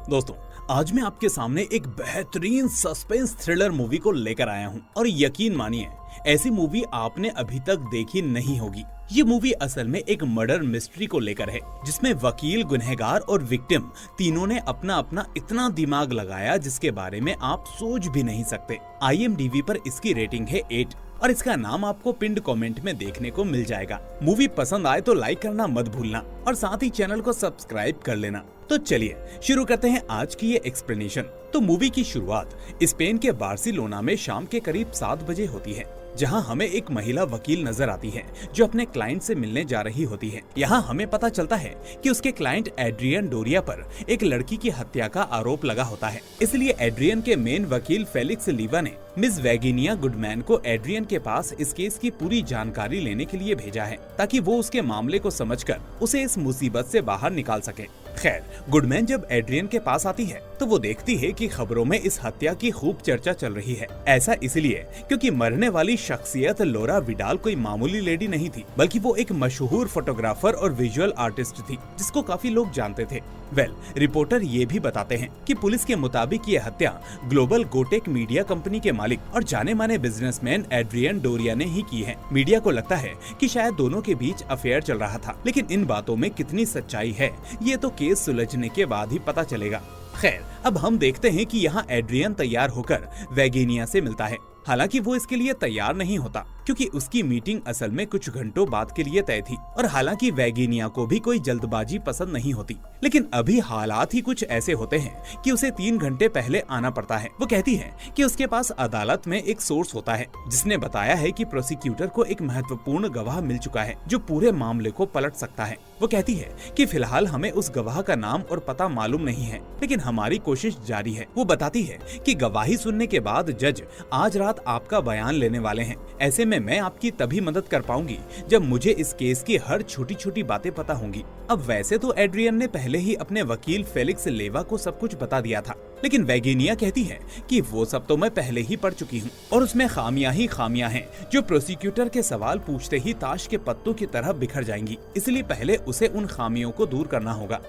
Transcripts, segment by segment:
दोस्तों, आज मैं आपके सामने एक बेहतरीन सस्पेंस थ्रिलर मूवी को लेकर आया हूं और यकीन मानिए ऐसी मूवी आपने अभी तक देखी नहीं होगी। ये मूवी असल में एक मर्डर मिस्ट्री को लेकर है, जिसमें वकील, गुनहगार और विक्टिम तीनों ने अपना अपना इतना दिमाग लगाया जिसके बारे में आप सोच भी नहीं सकते। IMDb पर इसकी रेटिंग है 8 और इसका नाम आपको पिंड कमेंट में देखने को मिल जाएगा। मूवी पसंद आए तो लाइक करना मत भूलना और साथ ही चैनल को सब्सक्राइब कर लेना। तो चलिए शुरू करते हैं आज की ये एक्सप्लेनेशन। तो मूवी की शुरुआत स्पेन के बार्सिलोना में शाम के करीब 7 बजे होती है, जहां हमें एक महिला वकील नजर आती है जो अपने क्लाइंट से मिलने जा रही होती है। यहाँ हमें पता चलता है कि उसके क्लाइंट एड्रियन डोरिया पर एक लड़की की हत्या का आरोप लगा होता है। इसलिए एड्रियन के मेन वकील फेलिक्स लीवा ने मिस वैगिनिया गुडमैन को एड्रियन के पास इस केस की पूरी जानकारी लेने के लिए भेजा है, ताकि वो उसके मामले को समझकर उसे इस मुसीबत से बाहर निकाल सके। खैर, गुडमैन जब एड्रियन के पास आती है तो वो देखती है कि खबरों में इस हत्या की खूब चर्चा चल रही है। ऐसा इसलिए क्योंकि मरने वाली शख्सियत लोरा विडाल कोई मामूली लेडी नहीं थी, बल्कि वो एक मशहूर फोटोग्राफर और विजुअल आर्टिस्ट थी, जिसको काफी लोग जानते थे। रिपोर्टर ये भी बताते हैं कि पुलिस के मुताबिक ये हत्या ग्लोबल गोटेक मीडिया कंपनी के मालिक और जाने माने बिजनेसमैन एड्रियन डोरिया ने ही की है। मीडिया को लगता है कि शायद दोनों के बीच अफेयर चल रहा था, लेकिन इन बातों में कितनी सच्चाई है ये तो केस सुलझने के बाद ही पता चलेगा। खैर, अब हम देखते हैं कि यहाँ एड्रियन तैयार होकर वैगिनिया से मिलता है। हालांकि वो इसके लिए तैयार नहीं होता, क्योंकि उसकी मीटिंग असल में कुछ घंटों बाद के लिए तय थी। और हालांकि वैगिनिया को भी कोई जल्दबाजी पसंद नहीं होती, लेकिन अभी हालात ही कुछ ऐसे होते हैं कि उसे 3 घंटे पहले आना पड़ता है। वो कहती है कि उसके पास अदालत में एक सोर्स होता है जिसने बताया है कि प्रोसिक्यूटर को एक महत्वपूर्ण गवाह मिल चुका है जो पूरे मामले को पलट सकता है। वो कहती है कि फिलहाल हमें उस गवाह का नाम और पता मालूम नहीं है, लेकिन हमारी कोशिश जारी है। वो बताती है कि गवाही सुनने के बाद जज आज रात आपका बयान लेने वाले हैं। ऐसे में मैं आपकी तभी मदद कर पाऊंगी जब मुझे इस केस की हर छोटी छोटी बातें पता होंगी। अब वैसे तो एड्रियन ने पहले ही अपने वकील फेलिक्स लेवा को सब कुछ बता दिया था, लेकिन वैगिनिया कहती है कि वो सब तो मैं पहले ही पढ़ चुकी हूँ और उसमें खामियां ही खामियां हैं जो प्रोसिक्यूटर के सवाल पूछते ही ताश के पत्तों की तरह बिखर जाएंगी। इसलिए पहले उसे उन खामियों को दूर करना होगा।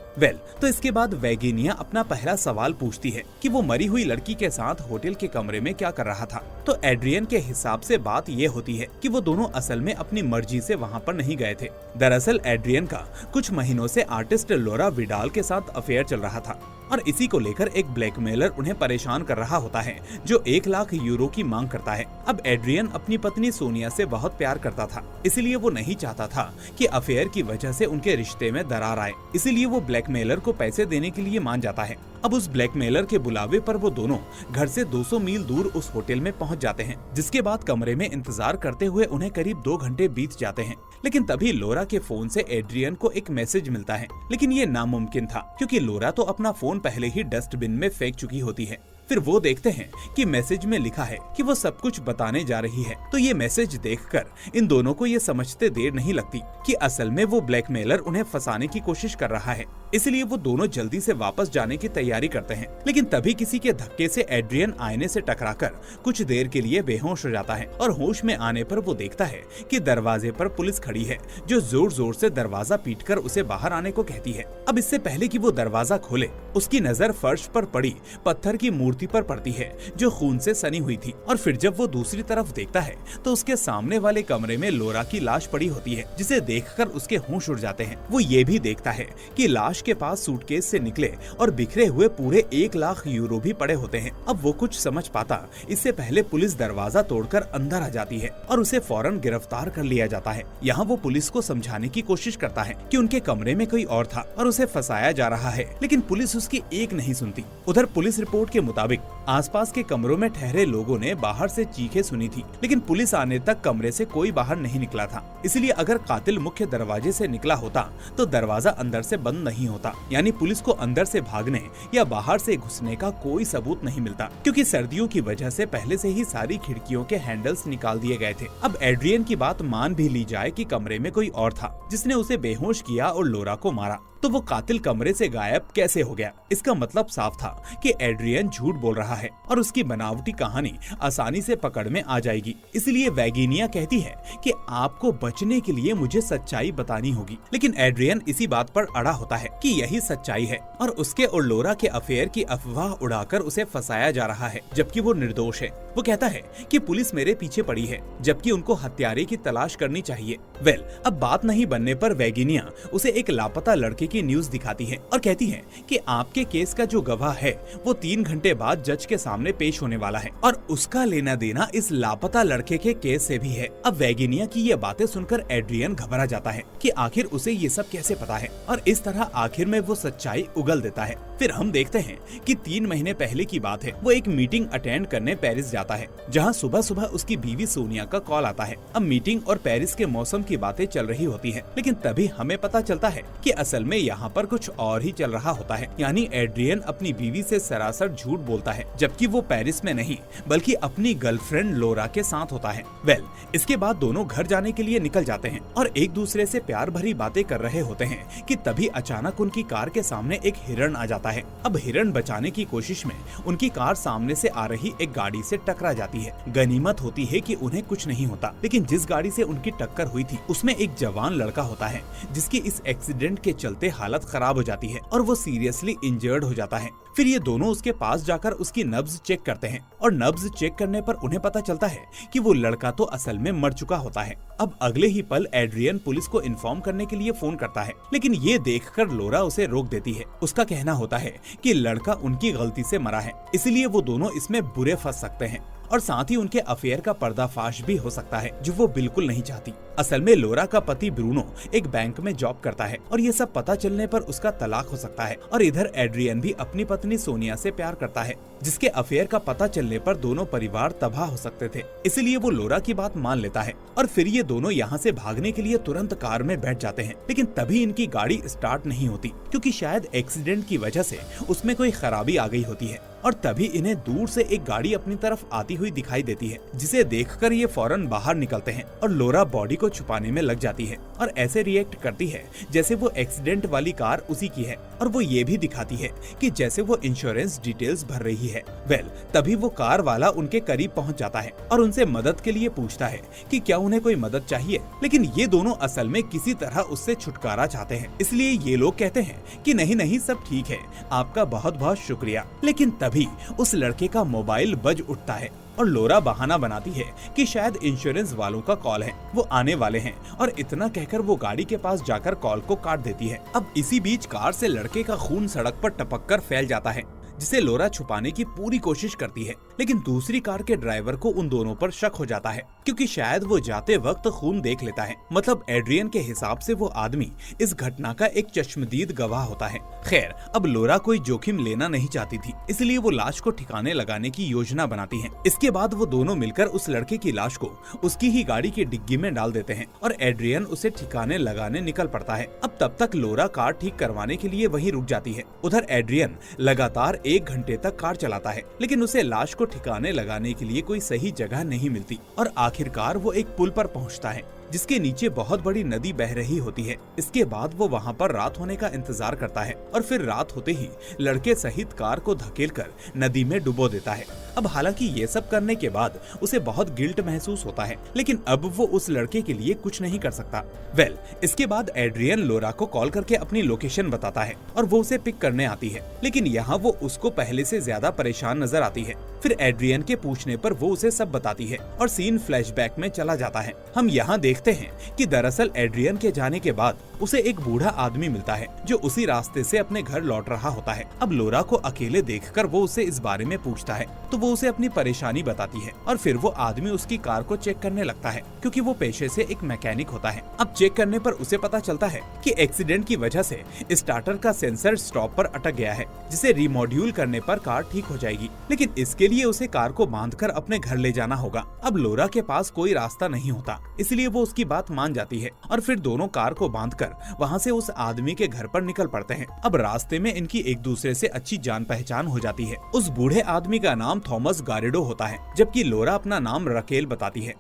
तो इसके बाद वैगिनिया अपना पहला सवाल पूछती है कि वो मरी हुई लड़की के साथ होटल के कमरे में क्या कर रहा था। तो एड्रियन के हिसाब से बात ये होती है कि वो दोनों असल में अपनी मर्जी से वहाँ पर नहीं गए थे। दरअसल एड्रियन का कुछ महीनों से आर्टिस्ट लोरा विडाल के साथ अफेयर चल रहा था और इसी को लेकर एक ब्लैकमेलर उन्हें परेशान कर रहा होता है जो 1 लाख यूरो की मांग करता है। अब एड्रियन अपनी पत्नी सोनिया से बहुत प्यार करता था, इसलिए वो नहीं चाहता था कि अफेयर की वजह से उनके रिश्ते में दरार आए। इसीलिए वो ब्लैकमेलर को पैसे देने के लिए मान जाता है। अब उस ब्लैकमेलर के बुलावे पर वो दोनों घर से 200 मील दूर उस होटल में पहुंच जाते हैं, जिसके बाद कमरे में इंतजार करते हुए उन्हें करीब 2 घंटे बीत जाते हैं। लेकिन तभी लोरा के फोन से एड्रियन को एक मैसेज मिलता है, लेकिन ये नामुमकिन था क्योंकि लोरा तो अपना फोन पहले ही डस्टबिन में फेंक चुकी होती है। फिर वो देखते हैं कि मैसेज में लिखा है कि वो सब कुछ बताने जा रही है। तो ये मैसेज देखकर इन दोनों को ये समझते देर नहीं लगती कि असल में वो ब्लैकमेलर उन्हें फंसाने की कोशिश कर रहा है। इसलिए वो दोनों जल्दी से वापस जाने की तैयारी करते हैं, लेकिन तभी किसी के धक्के से एड्रियन आईने से टकराकर कुछ देर के लिए बेहोश हो जाता है और होश में आने पर वो देखता है कि दरवाजे पर पुलिस खड़ी है जो जोर जोर से दरवाजा पीटकर उसे बाहर आने को कहती है। अब इससे पहले कि वो दरवाजा खोले, उसकी नजर फर्श पर पड़ी पत्थर की मूर्ति पर पड़ती है जो खून से सनी हुई थी। और फिर जब वो दूसरी तरफ देखता है तो उसके सामने वाले कमरे में लोरा की लाश पड़ी होती है, जिसे देखकर उसके होश उड़ जाते हैं। वो ये भी देखता है कि लाश के पास सूटकेस से निकले और बिखरे हुए पूरे 1 लाख यूरो भी पड़े होते हैं। अब वो कुछ समझ पाता इससे पहले पुलिस दरवाजा तोड़कर अंदर आ जाती है और उसे फौरन गिरफ्तार कर लिया जाता है। यहाँ वो पुलिस को समझाने की कोशिश करता है कि उनके कमरे में कोई और था और उसे फंसाया जा रहा है, लेकिन पुलिस उसकी एक नहीं सुनती। उधर पुलिस रिपोर्ट के मुताबिक आसपास के कमरों में ठहरे लोगों ने बाहर से चीखें सुनी थी, लेकिन पुलिस आने तक कमरे से कोई बाहर नहीं निकला था। इसलिए अगर कातिल मुख्य दरवाजे से निकला होता तो दरवाजा अंदर से बंद नहीं होता, यानी पुलिस को अंदर से भागने या बाहर से घुसने का कोई सबूत नहीं मिलता, क्योंकि सर्दियों की वजह से पहले से ही सारी खिड़कियों के हैंडल्स निकाल दिए गए थे। अब एड्रियन की बात मान भी ली जाए कि कमरे में कोई और था जिसने उसे बेहोश किया और लोरा को मारा, तो वो कातिल कमरे से गायब कैसे हो गया? इसका मतलब साफ था कि एड्रियन झूठ बोल रहा रहा है और उसकी बनावटी कहानी आसानी से पकड़ में आ जाएगी। इसलिए वैगिनिया कहती है कि आपको बचने के लिए मुझे सच्चाई बतानी होगी, लेकिन एड्रियन इसी बात पर अड़ा होता है कि यही सच्चाई है और उसके और लोरा के अफेयर की अफवाह उड़ाकर उसे फंसाया जा रहा है, जबकि वो निर्दोष है। वो कहता है कि पुलिस मेरे पीछे पड़ी है, जबकि उनको हत्यारे की तलाश करनी चाहिए। अब बात नहीं बनने पर वैगिनिया उसे एक लापता लड़के की न्यूज दिखाती है और कहती है कि आपके केस का जो गवाह है वो 3 घंटे बाद जज के सामने पेश होने वाला है और उसका लेना देना इस लापता लड़के के केस से भी है। अब वैगिनिया की ये बातें सुनकर एड्रियन घबरा जाता है कि आखिर उसे ये सब कैसे पता है और इस तरह आखिर में वो सच्चाई उगल देता है। फिर हम देखते हैं कि 3 महीने पहले की बात है। वो एक मीटिंग अटेंड करने पेरिस जाता है, जहाँ सुबह सुबह उसकी बीवी सोनिया का कॉल आता है। अब मीटिंग और पेरिस के मौसम की बातें चल रही होती है, लेकिन तभी हमें पता चलता है कि असल में यहाँ पर कुछ और ही चल रहा होता है। यानी एड्रियन अपनी बीवी से सरासर झूठ बोलता है, जबकि वो पेरिस में नहीं बल्कि अपनी गर्लफ्रेंड लोरा के साथ होता है। इसके बाद दोनों घर जाने के लिए निकल जाते हैं और एक दूसरे से प्यार भरी बातें कर रहे होते हैं कि तभी अचानक उनकी कार के सामने एक हिरण आ जाता है। अब हिरण बचाने की कोशिश में उनकी कार सामने से आ रही एक गाड़ी से टकरा जाती है। गनीमत होती है कि उन्हें कुछ नहीं होता, लेकिन जिस गाड़ी से उनकी टक्कर हुई थी उसमें एक जवान लड़का होता है, जिसकी इस एक्सीडेंट के चलते हालत खराब हो जाती है और वो सीरियसली इंजर्ड हो जाता है। फिर ये दोनों उसके पास जाकर उसकी नब्ज चेक करते हैं और नब्ज चेक करने पर उन्हें पता चलता है कि वो लड़का तो असल में मर चुका होता है। अब अगले ही पल एड्रियन पुलिस को इन्फॉर्म करने के लिए फोन करता है, लेकिन ये देखकर लोरा उसे रोक देती है। उसका कहना होता है कि लड़का उनकी गलती से मरा है, इसलिए वो दोनों इसमें बुरे फंस सकते हैं और साथ ही उनके अफेयर का पर्दाफाश भी हो सकता है, जो वो बिल्कुल नहीं चाहती। असल में लोरा का पति ब्रूनो एक बैंक में जॉब करता है और ये सब पता चलने पर उसका तलाक हो सकता है और इधर एड्रियन भी अपनी पत्नी सोनिया से प्यार करता है, जिसके अफेयर का पता चलने पर दोनों परिवार तबाह हो सकते थे। इसलिए वो लोरा की बात मान लेता है और फिर ये दोनों यहाँ से भागने के लिए तुरंत कार में बैठ जाते हैं, लेकिन तभी इनकी गाड़ी स्टार्ट नहीं होती, क्योंकि शायद एक्सीडेंट की वजह से उसमें कोई खराबी आ गई होती है। और तभी इन्हें दूर से एक गाड़ी अपनी तरफ आती हुई दिखाई देती है, जिसे देखकर ये फौरन बाहर निकलते हैं और लोरा बॉडी को छुपाने में लग जाती है और ऐसे रिएक्ट करती है जैसे वो एक्सीडेंट वाली कार उसी की है और वो ये भी दिखाती है कि जैसे वो इंश्योरेंस डिटेल्स भर रही है। तभी वो कार वाला उनके करीब पहुंच जाता है और उनसे मदद के लिए पूछता है कि क्या उन्हें कोई मदद चाहिए, लेकिन ये दोनों असल में किसी तरह उससे छुटकारा चाहते हैं। इसलिए ये लोग कहते हैं कि नहीं नहीं सब ठीक है, आपका बहुत बहुत शुक्रिया। लेकिन तभी उस लड़के का मोबाइल बज उठता है और लोरा बहाना बनाती है कि शायद इंश्योरेंस वालों का कॉल है, वो आने वाले हैं, और इतना कहकर वो गाड़ी के पास जाकर कॉल को काट देती है। अब इसी बीच कार से लड़के का खून सड़क पर टपककर फैल जाता है, जिसे लोरा छुपाने की पूरी कोशिश करती है, लेकिन दूसरी कार के ड्राइवर को उन दोनों पर शक हो जाता है, क्योंकि शायद वो जाते वक्त खून देख लेता है। मतलब एड्रियन के हिसाब से वो आदमी इस घटना का एक चश्मदीद गवाह होता है। खैर, अब लोरा कोई जोखिम लेना नहीं चाहती थी, इसलिए वो लाश को ठिकाने लगाने की योजना बनाती है। इसके बाद वो दोनों मिलकर उस लड़के की लाश को उसकी ही गाड़ी की डिग्गी में डाल देते हैं और एड्रियन उसे ठिकाने लगाने निकल पड़ता है। अब तब तक लोरा कार ठीक करवाने के लिए वहीं रुक जाती है। उधर एड्रियन लगातार 1 घंटे तक कार चलाता है, लेकिन उसे लाश को ठिकाने लगाने के लिए कोई सही जगह नहीं मिलती और आखिरकार वो एक पुल पर पहुंचता है, जिसके नीचे बहुत बड़ी नदी बह रही होती है। इसके बाद वो वहाँ पर रात होने का इंतजार करता है और फिर रात होते ही लड़के सहित कार को धकेलकर नदी में डुबो देता है। अब हालांकि ये सब करने के बाद उसे बहुत गिल्ट महसूस होता है, लेकिन अब वो उस लड़के के लिए कुछ नहीं कर सकता। इसके बाद एड्रियन लोरा को कॉल करके अपनी लोकेशन बताता है और वो उसे पिक करने आती है, लेकिन यहाँ वो उसको पहले से ज्यादा परेशान नजर आती है। फिर एड्रियन के पूछने पर वो उसे सब बताती है और सीन फ्लैशबैक में चला जाता है। हम यहाँ देखते हैं कि दरअसल एड्रियन के जाने के बाद उसे एक बूढ़ा आदमी मिलता है, जो उसी रास्ते से अपने घर लौट रहा होता है। अब लोरा को अकेले देखकर वो उसे इस बारे में पूछता है, तो वो उसे अपनी परेशानी बताती है और फिर वो आदमी उसकी कार को चेक करने लगता है, क्योंकि वो पेशे से एक मैकेनिक होता है। अब चेक करने पर उसे पता चलता है कि एक्सीडेंट की वजह से स्टार्टर का सेंसर स्टॉप पर अटक गया है, जिसे रिमॉड्यूल करने पर कार ठीक हो जाएगी, लेकिन इसके लिए उसे कार को बांधकर अपने घर ले जाना होगा। अब लोरा के पास कोई रास्ता नहीं होता, इसलिए वो उसकी बात मान जाती है और फिर दोनों कार को बांधकर वहाँ से उस आदमी के घर पर निकल पड़ते हैं। अब रास्ते में इनकी एक दूसरे से अच्छी जान पहचान हो जाती है। उस बूढ़े आदमी का नाम थॉमस गारिडो होता है, जबकि लोरा अपना नाम रकेल बताती है।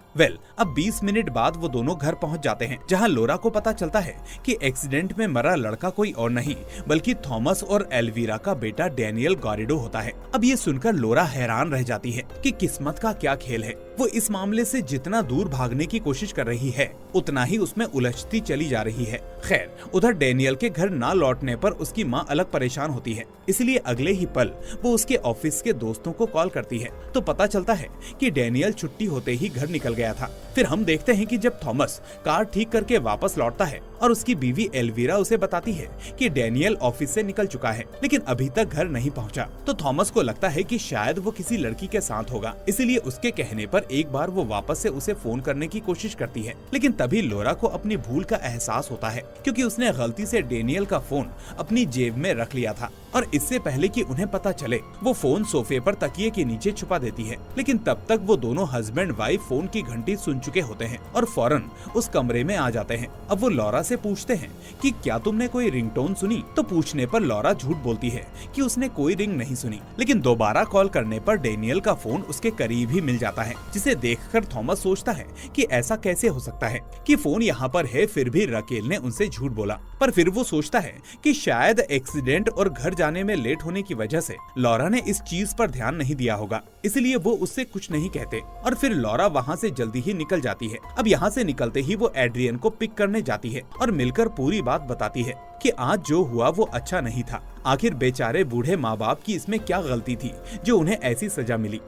अब 20 मिनट बाद वो दोनों घर पहुंच जाते हैं, जहां लोरा को पता चलता है कि एक्सीडेंट में मरा लड़का कोई और नहीं बल्कि थॉमस और एल्वीरा का बेटा डैनियल गारिडो होता है। अब ये सुनकर लोरा हैरान रह जाती है कि किस्मत का क्या खेल है। वो इस मामले से जितना दूर भागने की कोशिश कर रही है, उतना ही उसमें उलझती चली जा रही है। खैर, उधर डैनियल के घर ना लौटने पर उसकी माँ अलग परेशान होती है, इसलिए अगले ही पल वो उसके ऑफिस के दोस्तों को कॉल करती है तो पता चलता है कि डैनियल छुट्टी होते ही घर निकल गया था। फिर हम देखते हैं कि जब थॉमस कार ठीक करके वापस लौटता है और उसकी बीवी एल्वीरा उसे बताती है कि डैनियल ऑफिस से निकल चुका है लेकिन अभी तक घर नहीं पहुंचा, तो थॉमस को लगता है कि शायद वो किसी लड़की के साथ होगा, इसलिए उसके कहने पर एक बार वो वापस से उसे फोन करने की कोशिश करती है। लेकिन तभी लोरा को अपनी भूल का एहसास होता है, क्योंकि उसने गलती से डैनियल का फोन अपनी जेब में रख लिया था और इससे पहले कि उन्हें पता चले वो फोन सोफे पर तकिए के नीचे छुपा देती है। लेकिन तब तक वो दोनों हस्बैंड वाइफ फोन की घंटी सुन चुके होते हैं और फौरन उस कमरे में आ जाते हैं। अब वो लोरा से पूछते हैं कि क्या तुमने कोई रिंगटोन सुनी, तो पूछने पर लोरा झूठ बोलती है कि उसने कोई रिंग नहीं सुनी। लेकिन दोबारा कॉल करने पर डैनियल का फोन उसके करीब ही मिल जाता है, जिसे देखकर थॉमस सोचता है कि ऐसा कैसे हो सकता है कि फोन यहाँ पर है, फिर भी रकेल ने उनसे झूठ बोला। पर फिर वो सोचता है कि शायद एक्सीडेंट और घर जाने में लेट होने की वजह से लोरा ने इस चीज पर ध्यान नहीं दिया होगा, इसलिए वो उससे कुछ नहीं कहते और फिर लोरा वहाँ से जल्दी ही निकल जाती है। अब यहाँ से निकलते ही वो एड्रियन को पिक करने जाती है और मिलकर पूरी बात बताती है कि आज जो हुआ वो अच्छा नहीं था। आखिर बेचारे बूढ़े माँ बाप की इसमें क्या गलती थी जो उन्हें ऐसी सजा मिली।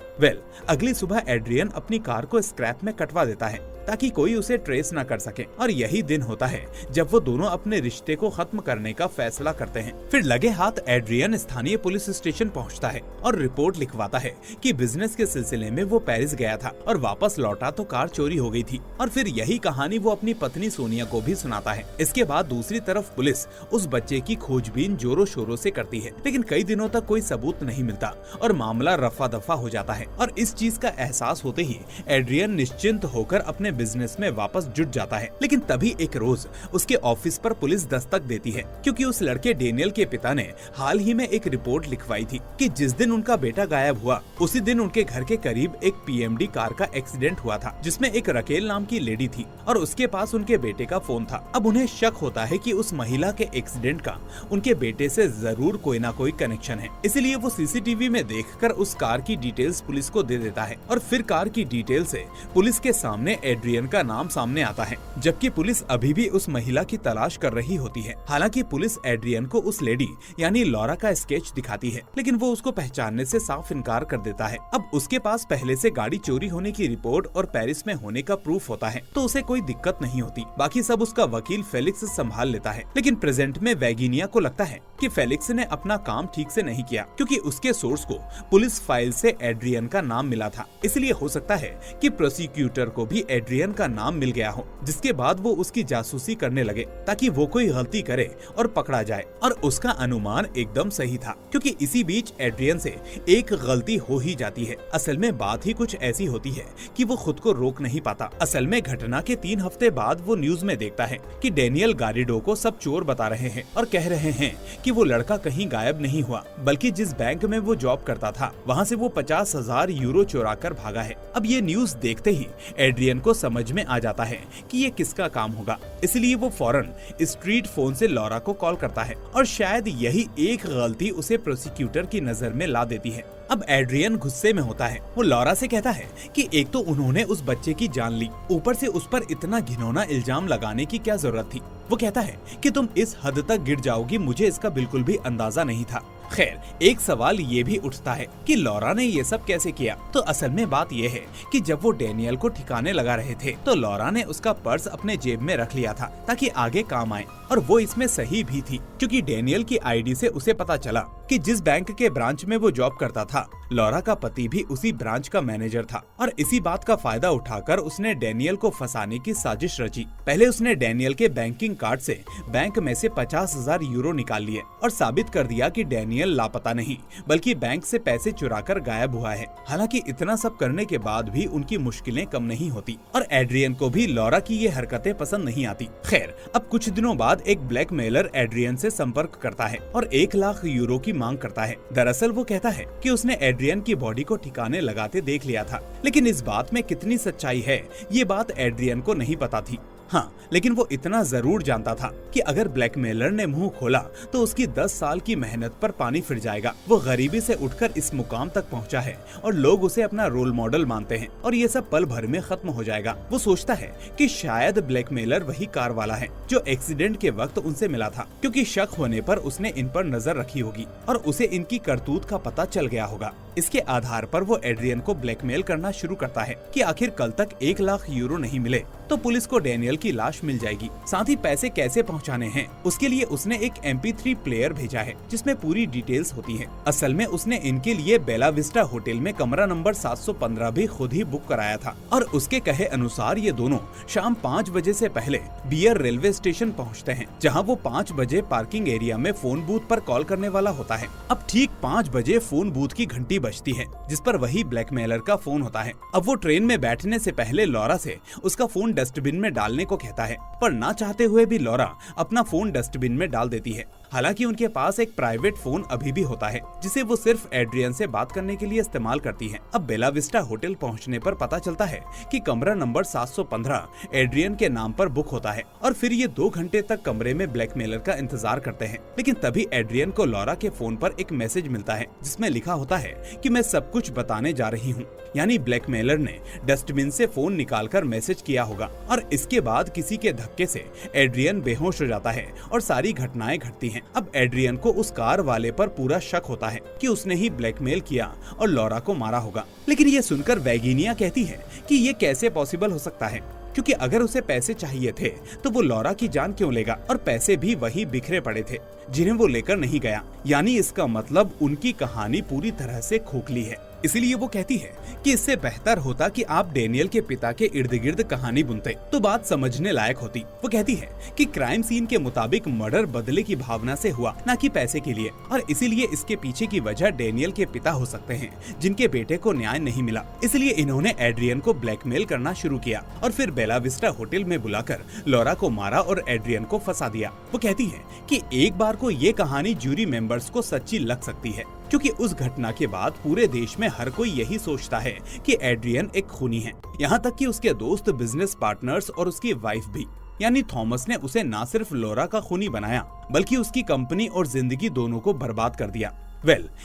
अगली सुबह एड्रियन अपनी कार को स्क्रैप में कटवा देता है ताकि कोई उसे ट्रेस न कर सके और यही दिन होता है जब वो दोनों अपने रिश्ते को खत्म करने का फैसला करते हैं। फिर लगे हाथ एड्रियन स्थानीय पुलिस स्टेशन पहुंचता है और रिपोर्ट लिखवाता है कि बिजनेस के सिलसिले में वो पेरिस गया था और वापस लौटा तो कार चोरी हो गई थी। और फिर यही कहानी वो अपनी पत्नी सोनिया को भी सुनाता है। इसके बाद दूसरी तरफ पुलिस उस बच्चे की खोजबीन जोरों शोरों से करती है, लेकिन कई दिनों तक कोई सबूत नहीं मिलता और मामला रफा दफा हो जाता है। और इस चीज का एहसास होते ही एड्रियन निश्चिंत होकर अपने बिजनेस में वापस जुट जाता है। लेकिन तभी एक रोज उसके ऑफिस पर पुलिस दस्तक देती है, क्योंकि उस लड़के डैनियल के पिता ने हाल ही में एक रिपोर्ट लिखवाई थी कि जिस दिन उनका बेटा गायब हुआ उसी दिन उनके घर के करीब एक पीएमडी कार का एक्सीडेंट हुआ था, जिसमें एक रकेल नाम की लेडी थी और उसके पास उनके बेटे का फोन था। अब उन्हें शक होता है कि उस महिला के एक्सीडेंट का उनके बेटे से जरूर कोई ना कोई कनेक्शन है, इसलिए वो सीसीटीवी में देखकर उस कार की डिटेल्स पुलिस को दे देता है और फिर कार की डिटेल से पुलिस के सामने एड्रियन का नाम सामने आता है, जबकि पुलिस अभी भी उस महिला की तलाश कर रही होती है। हालांकि पुलिस एड्रियन को उस लेडी यानी लोरा का स्केच दिखाती है, लेकिन वो उसको पहचानने से साफ इनकार कर देता है। अब उसके पास पहले से गाड़ी चोरी होने की रिपोर्ट और पेरिस में होने का प्रूफ होता है, तो उसे कोई दिक्कत नहीं होती। बाकी सब उसका वकील फेलिक्स संभाल लेता है। लेकिन प्रेजेंट में वैगिनिया को लगता है कि फेलिक्स ने अपना काम ठीक से नहीं किया, क्योंकि उसके सोर्स को पुलिस फाइल से एड्रियन का नाम मिला था। इसलिए हो सकता है कि प्रोसिक्यूटर को भी एड्रियन का नाम मिल गया हो, जिसके बाद वो उसकी जासूसी करने लगे ताकि वो कोई गलती करे और पकड़ा जाए। और उसका अनुमान एकदम सही था, क्योंकि इसी बीच एड्रियन से एक गलती हो ही जाती है। असल में बात ही कुछ ऐसी होती है कि वो खुद को रोक नहीं पाता। असल में घटना के 3 हफ्ते बाद वो न्यूज में देखता है कि डैनियल गारिडो को सब चोर बता रहे हैं और कह रहे हैं कि वो लड़का कहीं गायब नहीं हुआ, बल्कि जिस बैंक में वो जॉब करता था वहाँ से वो 50,000 यूरो चुरा कर भागा है। अब ये न्यूज देखते ही एड्रियन को समझ में आ जाता है कि ये किसका काम होगा, इसलिए वो फौरन स्ट्रीट फोन से लोरा को कॉल करता है और शायद यही एक गलती उसे प्रोसिक्यूटर की नजर में ला देती है। अब एड्रियन गुस्से में होता है। वो लोरा से कहता है कि एक तो उन्होंने उस बच्चे की जान ली, ऊपर से उस पर इतना घिनौना इल्जाम लगाने की क्या जरूरत थी। वो कहता है कि तुम इस हद तक गिर जाओगी, मुझे इसका बिल्कुल भी अंदाजा नहीं था। खैर, एक सवाल ये भी उठता है कि लोरा ने ये सब कैसे किया। तो असल में बात ये है कि जब वो डैनियल को ठिकाने लगा रहे थे तो लोरा ने उसका पर्स अपने जेब में रख लिया था ताकि आगे काम आए, और वो इसमें सही भी थी, क्योंकि डैनियल की आईडी से उसे पता चला कि जिस बैंक के ब्रांच में वो जॉब करता था लोरा का पति भी उसी ब्रांच का मैनेजर था। और इसी बात का फायदा उठाकर उसने डैनियल को फंसाने की साजिश रची। पहले उसने डैनियल के बैंकिंग कार्ड से बैंक में से 50,000 यूरो निकाल लिए और साबित कर दिया कि डैनियल लापता नहीं बल्कि बैंक से पैसे चुराकर गायब हुआ है। हालांकि इतना सब करने के बाद भी उनकी मुश्किलें कम नहीं होती और एड्रियन को भी लोरा की ये हरकतें पसंद नहीं आती। खैर, अब कुछ दिनों बाद एक ब्लैकमेलर एड्रियन से संपर्क करता है और 1 लाख यूरो की की मांग करता है। दरअसल वो कहता है कि उसने एड्रियन की बॉडी को ठिकाने लगाते देख लिया था, लेकिन इस बात में कितनी सच्चाई है ये बात एड्रियन को नहीं पता थी। हाँ, लेकिन वो इतना जरूर जानता था कि अगर ब्लैकमेलर ने मुंह खोला तो उसकी 10 साल की मेहनत पर पानी फिर जाएगा। वो गरीबी से उठकर इस मुकाम तक पहुंचा है और लोग उसे अपना रोल मॉडल मानते हैं और ये सब पल भर में खत्म हो जाएगा। वो सोचता है कि शायद ब्लैकमेलर वही कार वाला है जो एक्सीडेंट के वक्त उनसे मिला था, क्योंकि शक होने पर उसने इन पर नजर रखी होगी और उसे इनकी करतूत का पता चल गया होगा। इसके आधार पर वो एड्रियन को ब्लैकमेल करना शुरू करता है कि आखिर कल तक 1 लाख यूरो नहीं मिले तो पुलिस को डैनियल की लाश मिल जाएगी। साथ ही पैसे कैसे पहुंचाने हैं उसके लिए उसने एक MP3 प्लेयर भेजा है जिसमें पूरी डिटेल्स होती हैं। असल में उसने इनके लिए बेला विस्टा होटल में कमरा नंबर 715 भी खुद ही बुक कराया था और उसके कहे अनुसार ये दोनों शाम 5 बजे से पहले बियर रेलवे स्टेशन पहुँचते हैं, जहाँ वो 5 बजे पार्किंग एरिया में फोन बूथ पर कॉल करने वाला होता है। अब ठीक 5 बजे फोन बूथ की घंटी बजती है जिस पर वही ब्लैकमेलर का फोन होता है। अब वो ट्रेन में बैठने से पहले लॉरा से उसका फोन डस्टबिन में डालने को कहता है, पर ना चाहते हुए भी लॉरा अपना फोन डस्टबिन में डाल देती है। हालांकि उनके पास एक प्राइवेट फोन अभी भी होता है जिसे वो सिर्फ एड्रियन से बात करने के लिए इस्तेमाल करती है। अब बेला विस्टा होटल पहुंचने पर पता चलता है कि कमरा नंबर 715 एड्रियन के नाम पर बुक होता है और फिर ये 2 घंटे तक कमरे में ब्लैकमेलर का इंतजार करते हैं। लेकिन तभी एड्रियन को लॉरा के फोन पर एक मैसेज मिलता है जिसमें लिखा होता है कि मैं सब कुछ बताने जा रही हूँ। यानी ब्लैकमेलर ने डस्टबिन से फोन निकालकर मैसेज किया होगा और इसके बाद किसी के धक्के से एड्रियन बेहोश हो जाता है और सारी घटनाएं घटती हैं। अब एड्रियन को उस कार वाले पर पूरा शक होता है कि उसने ही ब्लैकमेल किया और लॉरा को मारा होगा। लेकिन ये सुनकर वैगिनिया कहती है कि ये कैसे पॉसिबल हो सकता है, क्योंकि अगर उसे पैसे चाहिए थे तो वो लॉरा की जान क्यों लेगा, और पैसे भी वही बिखरे पड़े थे जिन्हें वो लेकर नहीं गया। यानी इसका मतलब उनकी कहानी पूरी तरह से खोखली है। इसीलिए वो कहती है कि इससे बेहतर होता कि आप डैनियल के पिता के इर्द गिर्द कहानी बुनते तो बात समझने लायक होती। वो कहती है कि क्राइम सीन के मुताबिक मर्डर बदले की भावना से हुआ, न कि पैसे के लिए, और इसीलिए इसके पीछे की वजह डैनियल के पिता हो सकते हैं जिनके बेटे को न्याय नहीं मिला। इसलिए इन्होंने एड्रियन को ब्लैकमेल करना शुरू किया और फिर बेला विस्टा होटल में बुलाकर लॉरा को मारा और एड्रियन को फंसा दिया। वो कहती है कि एक बार को ये कहानी जूरी मेंबर्स को सच्ची लग सकती है, क्योंकि उस घटना के बाद पूरे देश में हर कोई यही सोचता है कि एड्रियन एक खूनी है। यहाँ तक कि उसके दोस्त, बिजनेस पार्टनर्स और उसकी वाइफ भी। यानी थॉमस ने उसे न सिर्फ लॉरा का खूनी बनाया बल्कि उसकी कंपनी और जिंदगी दोनों को बर्बाद कर दिया।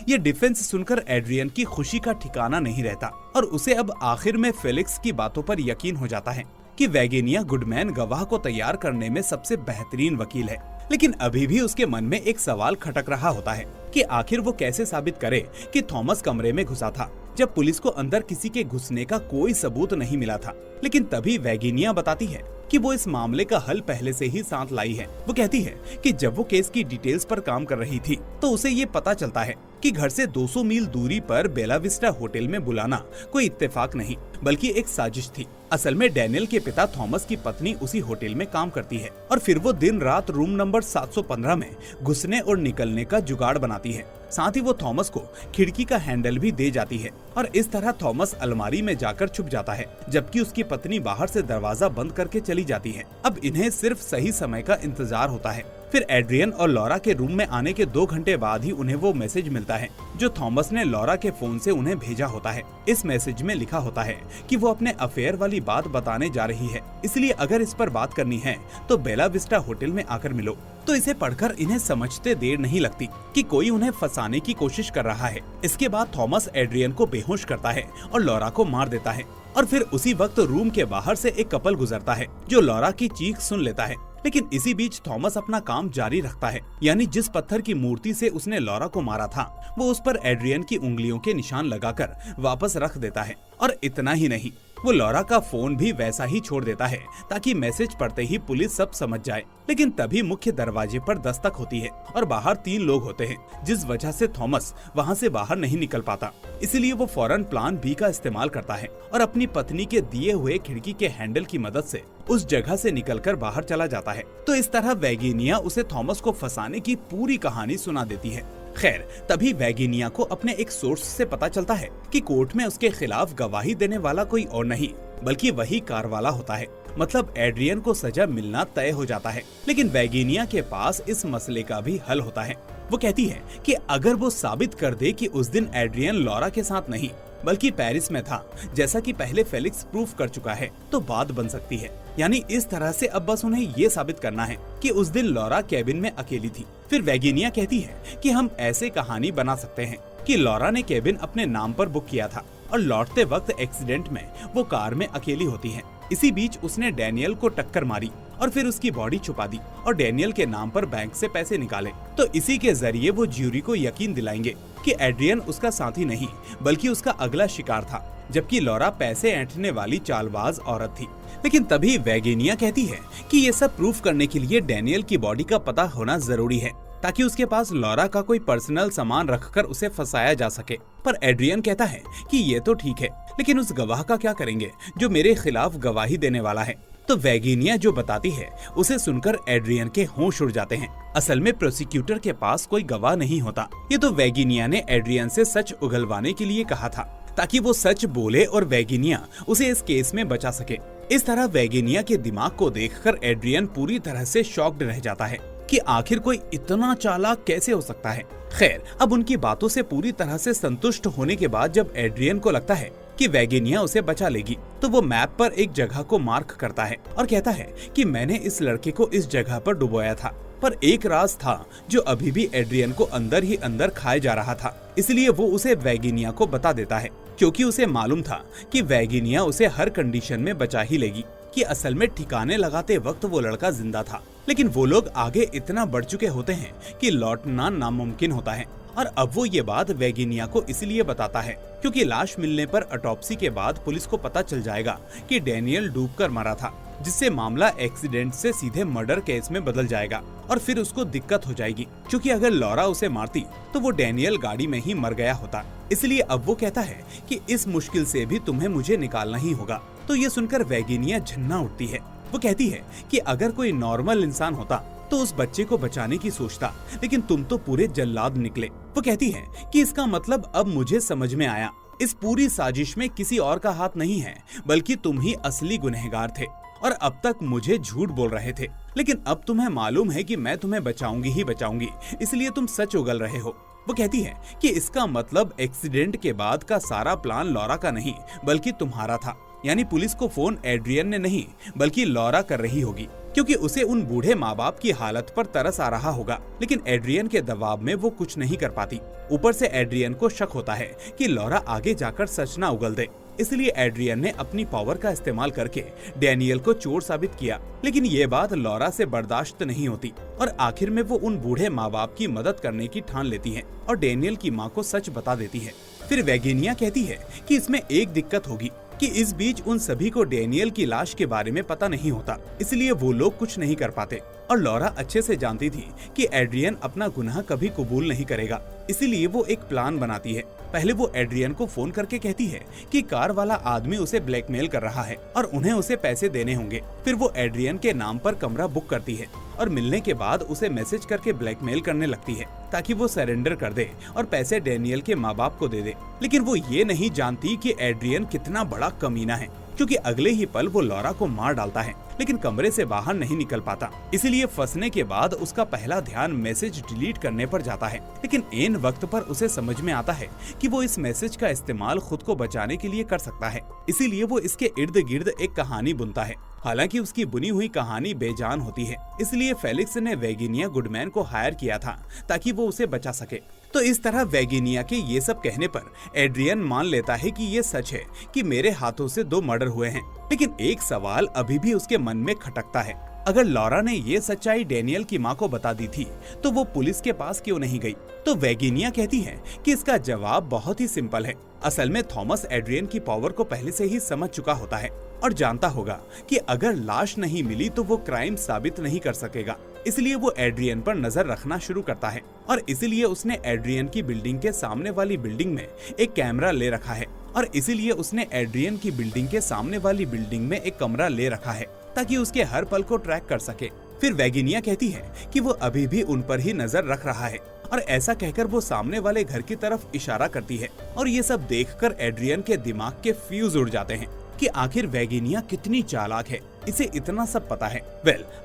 ये डिफेंस सुनकर एड्रियन की खुशी का ठिकाना नहीं रहता और उसे अब आखिर में फेलिक्स की बातों पर यकीन हो जाता है कि वैगिनिया गुडमैन गवाह को तैयार करने में सबसे बेहतरीन वकील है। लेकिन अभी भी उसके मन में एक सवाल खटक रहा होता है कि आखिर वो कैसे साबित करे कि थॉमस कमरे में घुसा था जब पुलिस को अंदर किसी के घुसने का कोई सबूत नहीं मिला था। लेकिन तभी वैगिनिया बताती है कि वो इस मामले का हल पहले से ही साथ लाई है। वो कहती है कि जब वो केस की डिटेल्स पर काम कर रही थी तो उसे ये पता चलता है कि घर से 200 मील दूरी पर बेला विस्टा होटल में बुलाना कोई इत्तेफाक नहीं बल्कि एक साजिश थी। असल में डैनियल के पिता थॉमस की पत्नी उसी होटल में काम करती है और फिर वो दिन रात रूम नंबर 715 में घुसने और निकलने का जुगाड़ बनाती है। साथ ही वो थॉमस को खिड़की का हैंडल भी दे जाती है और इस तरह थॉमस अलमारी में जाकर छुप जाता है जबकि उसकी पत्नी बाहर से दरवाजा बंद करके चली जाती है। अब इन्हें सिर्फ सही समय का इंतजार होता है। फिर एड्रियन और लॉरा के रूम में आने के 2 घंटे बाद ही उन्हें वो मैसेज मिलता है जो थॉमस ने लॉरा के फोन से उन्हें भेजा होता है। इस मैसेज में लिखा होता है कि वो अपने अफेयर वाली बात बताने जा रही है, इसलिए अगर इस पर बात करनी है तो बेला विस्टा होटल में आकर मिलो। तो इसे पढ़कर इन्हें समझते देर नहीं लगती कि कोई उन्हें फंसाने की कोशिश कर रहा है। इसके बाद थॉमस एड्रियन को बेहोश करता है और लॉरा को मार देता है और फिर उसी वक्त रूम के बाहर से एक कपल गुजरता है जो लॉरा की चीख सुन लेता है। लेकिन इसी बीच थॉमस अपना काम जारी रखता है, यानी जिस पत्थर की मूर्ति से उसने लॉरा को मारा था वो उस पर एड्रियन की उंगलियों के निशान लगाकर वापस रख देता है। और इतना ही नहीं, वो लॉरा का फोन भी वैसा ही छोड़ देता है ताकि मैसेज पढ़ते ही पुलिस सब समझ जाए। लेकिन तभी मुख्य दरवाजे पर दस्तक होती है और बाहर 3 लोग होते हैं, जिस वजह से थॉमस वहां से बाहर नहीं निकल पाता। इसलिए वो फौरन प्लान बी का इस्तेमाल करता है और अपनी पत्नी के दिए हुए खिड़की के हैंडल की मदद से उस जगह से निकलकर बाहर चला जाता है। तो इस तरह वैगिनिया उसे थॉमस को फंसाने की पूरी कहानी सुना देती है। खैर, तभी वैगिनिया को अपने एक सोर्स से पता चलता है कि कोर्ट में उसके खिलाफ गवाही देने वाला कोई और नहीं बल्कि वही कार वाला होता है। मतलब एड्रियन को सजा मिलना तय हो जाता है। लेकिन वैगिनिया के पास इस मसले का भी हल होता है। वो कहती है कि अगर वो साबित कर दे कि उस दिन एड्रियन लॉरा के साथ नहीं बल्कि पेरिस में था, जैसा कि पहले फेलिक्स प्रूफ कर चुका है, तो बात बन सकती है। यानी इस तरह से अब बस उन्हें ये साबित करना है कि उस दिन लॉरा केबिन में अकेली थी। फिर वेगिनिया कहती है कि हम ऐसे कहानी बना सकते हैं कि लॉरा ने केबिन अपने नाम पर बुक किया था और लौटते वक्त एक्सीडेंट में वो कार में अकेली होती है। इसी बीच उसने डैनियल को टक्कर मारी और फिर उसकी बॉडी छुपा दी और डैनियल के नाम पर बैंक से पैसे निकाले। तो इसी के जरिए वो ज्यूरी को यकीन दिलाएंगे कि एड्रियन उसका साथी नहीं बल्कि उसका अगला शिकार था, जबकि लॉरा पैसे ऐंठने वाली चालबाज औरत थी। लेकिन तभी वेगिनिया कहती है कि ये सब प्रूफ करने के लिए डैनियल की बॉडी का पता होना जरूरी है, ताकि उसके पास लॉरा का कोई पर्सनल सामान रखकर उसे फंसाया जा सके। पर एड्रियन कहता है कि ये तो ठीक है, लेकिन उस गवाह का क्या करेंगे जो मेरे खिलाफ गवाही देने वाला है। तो वेगिनिया जो बताती है उसे सुनकर एड्रियन के होश उड़ जाते हैं। असल में प्रोसिक्यूटर के पास कोई गवाह नहीं होता। ये तो वेगिनिया ने एड्रियन से सच उगलवाने के लिए कहा था, ताकि वो सच बोले और वेगिनिया उसे इस केस में बचा सके। इस तरह वेगिनिया के दिमाग को देखकर एड्रियन पूरी तरह से शॉक्ड रह जाता है कि आखिर कोई इतना चालाक कैसे हो सकता है। खैर, अब उनकी बातों से पूरी तरह से संतुष्ट होने के बाद जब एड्रियन को लगता है कि वेगिनिया उसे बचा लेगी, तो वो मैप पर एक जगह को मार्क करता है और कहता है कि मैंने इस लड़के को इस जगह पर डुबोया था। पर एक राज था जो अभी भी एड्रियन को अंदर ही अंदर खाए जा रहा था, इसलिए वो उसे वेगिनिया को बता देता है, क्योंकि उसे मालूम था कि वेगिनिया उसे हर कंडीशन में बचा ही लेगी। कि असल में ठिकाने लगाते वक्त वो लड़का जिंदा था, लेकिन वो लोग आगे इतना बढ़ चुके होते हैं कि लौटना नामुमकिन होता है। और अब वो ये बात वेगिनिया को इसलिए बताता है क्योंकि लाश मिलने पर ऑटोप्सी के बाद पुलिस को पता चल जाएगा कि डैनियल डूबकर मरा था, जिससे मामला एक्सीडेंट से सीधे मर्डर केस में बदल जाएगा। और फिर उसको दिक्कत हो जाएगी, क्योंकि अगर लॉरा उसे मारती तो वो डैनियल गाड़ी में ही मर गया होता। इसलिए अब वो कहता है कि इस मुश्किल से भी तुम्हें मुझे निकालना ही होगा। तो ये सुनकर वेगिनिया झन्ना उठती है। वो कहती है कि अगर कोई नॉर्मल इंसान होता तो उस बच्चे को बचाने की सोचता, लेकिन तुम तो पूरे जल्लाद निकले। वो कहती है कि इसका मतलब अब मुझे समझ में आया, इस पूरी साजिश में किसी और का हाथ नहीं है, बल्कि तुम ही असली गुनहगार थे और अब तक मुझे झूठ बोल रहे थे। लेकिन अब तुम्हें मालूम है कि मैं तुम्हें बचाऊंगी ही बचाऊंगी, इसलिए तुम सच उगल रहे हो। वो कहती है कि इसका मतलब एक्सीडेंट के बाद का सारा प्लान लॉरा का नहीं बल्कि तुम्हारा था। यानी पुलिस को फोन एड्रियन ने नहीं बल्कि लॉरा कर रही होगी, क्योंकि उसे उन बूढ़े माँ बाप की हालत पर तरस आ रहा होगा। लेकिन एड्रियन के दबाव में वो कुछ नहीं कर पाती। ऊपर से एड्रियन को शक होता है कि लॉरा आगे जाकर सच ना उगल दे, इसलिए एड्रियन ने अपनी पावर का इस्तेमाल करके डैनियल को चोर साबित किया। लेकिन ये बात लॉरा से बर्दाश्त नहीं होती और आखिर में वो उन बूढ़े माँ बाप की मदद करने की ठान लेती है और डैनियल की माँ को सच बता देती है। फिर वेगिनिया कहती है कि इसमें एक दिक्कत होगी कि इस बीच उन सभी को डैनियल की लाश के बारे में पता नहीं होता, इसलिए वो लोग कुछ नहीं कर पाते। और लॉरा अच्छे से जानती थी कि एड्रियन अपना गुनाह कभी कबूल नहीं करेगा, इसीलिए वो एक प्लान बनाती है। पहले वो एड्रियन को फोन करके कहती है कि कार वाला आदमी उसे ब्लैकमेल कर रहा है और उन्हें उसे पैसे देने होंगे। फिर वो एड्रियन के नाम पर कमरा बुक करती है और मिलने के बाद उसे मैसेज करके ब्लैकमेल करने लगती है ताकि वो सरेंडर कर दे और पैसे डैनियल के माँ बाप को दे दे। लेकिन वो ये नहीं जानती कि एड्रियन कितना बड़ा कमीना है, क्योंकि अगले ही पल वो लॉरा को मार डालता है, लेकिन कमरे से बाहर नहीं निकल पाता। इसीलिए फंसने के बाद उसका पहला ध्यान मैसेज डिलीट करने पर जाता है। लेकिन ऐन वक्त पर उसे समझ में आता है कि वो इस मैसेज का इस्तेमाल खुद को बचाने के लिए कर सकता है, इसीलिए वो इसके इर्द गिर्द एक कहानी बुनता है। हालांकि उसकी बुनी हुई कहानी बेजान होती है, इसलिए फेलिक्स ने वेगिनिया गुडमैन को हायर किया था ताकि वो उसे बचा सके। तो इस तरह वेगिनिया के ये सब कहने पर एड्रियन मान लेता है कि ये सच है कि मेरे हाथों से 2 मर्डर हुए हैं। लेकिन एक सवाल अभी भी उसके मन में खटकता है, अगर लॉरा ने ये सच्चाई डैनियल की माँ को बता दी थी तो वो पुलिस के पास क्यों नहीं गई? तो वेगिनिया कहती है कि इसका जवाब बहुत ही सिंपल है। असल में थॉमस एड्रियन की पावर को पहले से ही समझ चुका होता है और जानता होगा कि अगर लाश नहीं मिली तो वो क्राइम साबित नहीं कर सकेगा, इसलिए वो एड्रियन पर नजर रखना शुरू करता है। और इसीलिए उसने एड्रियन की बिल्डिंग के सामने वाली बिल्डिंग में एक कैमरा ले रखा है और इसीलिए उसने एड्रियन की बिल्डिंग के सामने वाली बिल्डिंग में एक कमरा ले रखा है ताकि उसके हर पल को ट्रैक कर सके। फिर वेगिनिया कहती है कि वो अभी भी उन पर ही नजर रख रहा है और ऐसा कहकर वो सामने वाले घर की तरफ इशारा करती है। और ये सब देखकर एड्रियन के दिमाग के फ्यूज उड़ जाते हैं कि आखिर वेगिनिया कितनी चालाक है, इसे इतना सब पता है।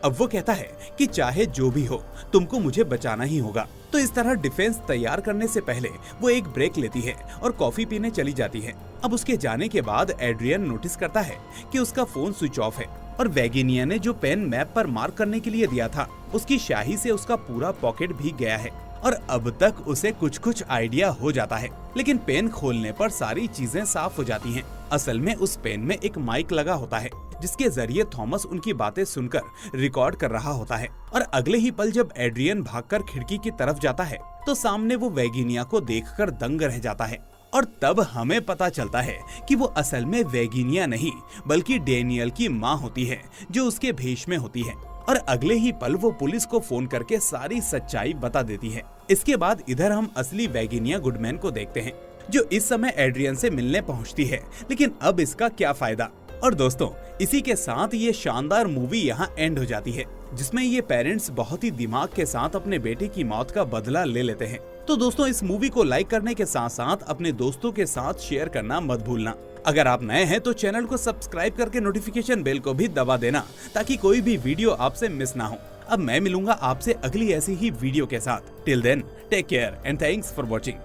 अब वो कहता है कि चाहे जो भी हो तुमको मुझे बचाना ही होगा। तो इस तरह डिफेंस तैयार करने से पहले वो एक ब्रेक लेती है और कॉफी पीने चली जाती है। अब उसके जाने के बाद एड्रियन नोटिस करता है कि उसका फोन स्विच ऑफ है और वेगिनिया ने जो पेन मैप पर मार्क करने के लिए दिया था उसकी स्याही से उसका पूरा पॉकेट भीग गया है और अब तक उसे कुछ आइडिया हो जाता है। लेकिन पेन खोलने पर सारी चीजें साफ हो जाती हैं। असल में उस पेन में एक माइक लगा होता है जिसके जरिए थॉमस उनकी बातें सुनकर रिकॉर्ड कर रहा होता है और अगले ही पल जब एड्रियन भागकर खिड़की की तरफ जाता है तो सामने वो वेगिनिया को देखकर दंग रह जाता है और तब हमें पता चलता है कि वो असल में वेगिनिया नहीं बल्कि डेनियल की माँ होती है जो उसके भेष में होती है और अगले ही पल वो पुलिस को फोन करके सारी सच्चाई बता देती है। इसके बाद इधर हम असली वेगिनिया गुडमैन को देखते हैं जो इस समय एड्रियन से मिलने पहुंचती है, लेकिन अब इसका क्या फायदा। और दोस्तों इसी के साथ ये शानदार मूवी यहाँ एंड हो जाती है जिसमें ये पेरेंट्स बहुत ही दिमाग के साथ अपने बेटे की मौत का बदला ले लेते हैं। तो दोस्तों इस मूवी को लाइक करने के साथ साथ अपने दोस्तों के साथ शेयर करना मत भूलना। अगर आप नए हैं तो चैनल को सब्सक्राइब करके नोटिफिकेशन बेल को भी दबा देना ताकि कोई भी वीडियो आपसे मिस ना हो। अब मैं मिलूंगा आपसे अगली ऐसी ही वीडियो के साथ। Till then take care and thanks for watching.